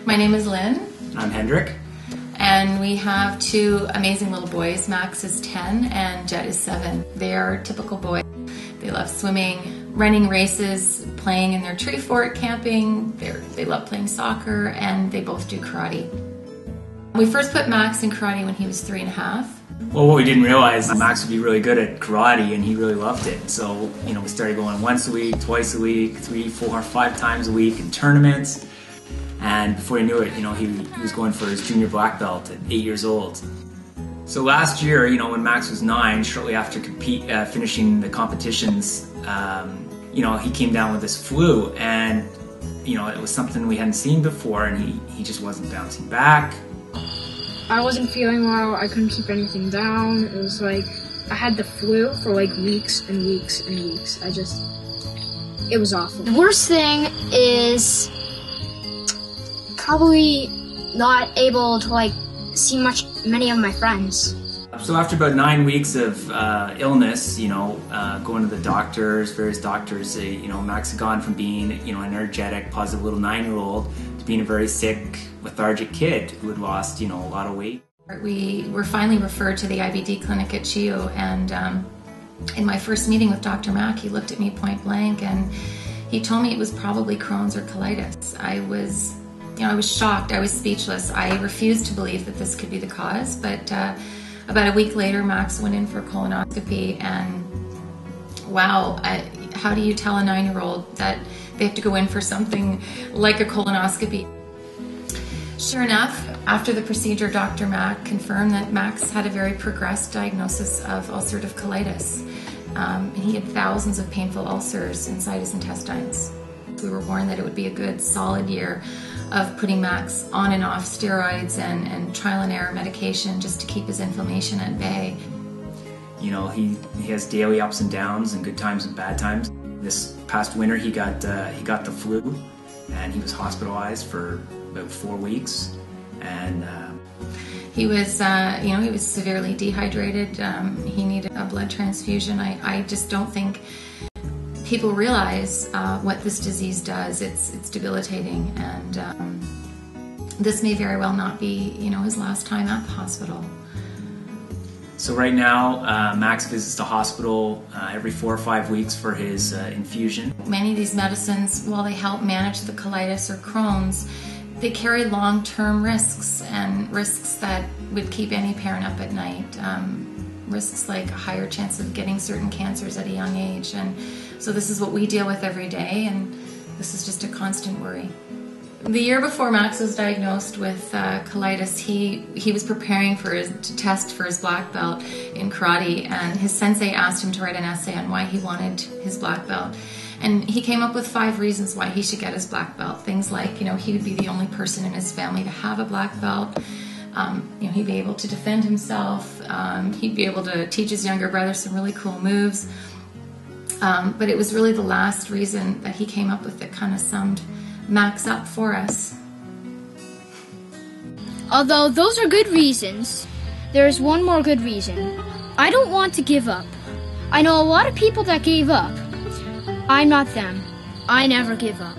My name is Lynn. I'm Hendrik. And we have two amazing little boys. Max is 10 and Jet is 7. They are typical boys. They love swimming, running races, playing in their tree fort, camping. They love playing soccer, and they both do karate. We first put Max in karate when he was 3.5. Well, what we didn't realize, Max would be really good at karate, and he really loved it. So, we started going once a week, twice a week, 3, 4, 5 times a week in tournaments. And before he knew it, he was going for his junior black belt at 8 years old. So last year, when Max was 9, shortly after finishing the competitions, he came down with this flu, and it was something we hadn't seen before, and he just wasn't bouncing back. I wasn't feeling well. I couldn't keep anything down. It was like I had the flu for like weeks and weeks and weeks. It was awful. The worst thing is probably not able to see many of my friends. So after about 9 weeks of illness, going to the doctors, various doctors, Max had gone from being, an energetic, positive little 9-year-old to being a very sick, lethargic kid who had lost, a lot of weight. We were finally referred to the IBD clinic at CHEO, and in my first meeting with Dr. Mack, he looked at me point blank and he told me it was probably Crohn's or colitis. I was shocked. I was speechless. I refused to believe that this could be the cause, but about a week later, Max went in for a colonoscopy, and wow, how do you tell a 9-year-old that they have to go in for something like a colonoscopy? Sure enough, after the procedure, Dr. Mack confirmed that Max had a very progressed diagnosis of ulcerative colitis. And he had thousands of painful ulcers inside his intestines. We were warned that it would be a good, solid year of putting Max on and off steroids and trial and error medication just to keep his inflammation at bay. He has daily ups and downs and good times and bad times. This past winter he got the flu, and he was hospitalized for about 4 weeks, and he was severely dehydrated. He needed a blood transfusion. I just don't think people realize what this disease does. It's debilitating, and this may very well not be, his last time at the hospital. So right now, Max visits the hospital every 4 or 5 weeks for his infusion. Many of these medicines, while they help manage the colitis or Crohn's, they carry long-term risks, and risks that would keep any parent up at night. Risks like a higher chance of getting certain cancers at a young age, and so this is what we deal with every day, and this is just a constant worry. The year before Max was diagnosed with colitis, he was preparing to test for his black belt in karate, and his sensei asked him to write an essay on why he wanted his black belt. And he came up with 5 reasons why he should get his black belt. Things like, he would be the only person in his family to have a black belt. He'd be able to defend himself. He'd be able to teach his younger brother some really cool moves. But it was really the last reason that he came up with that kind of summed Max up for us. Although those are good reasons, there is one more good reason. I don't want to give up. I know a lot of people that gave up. I'm not them. I never give up.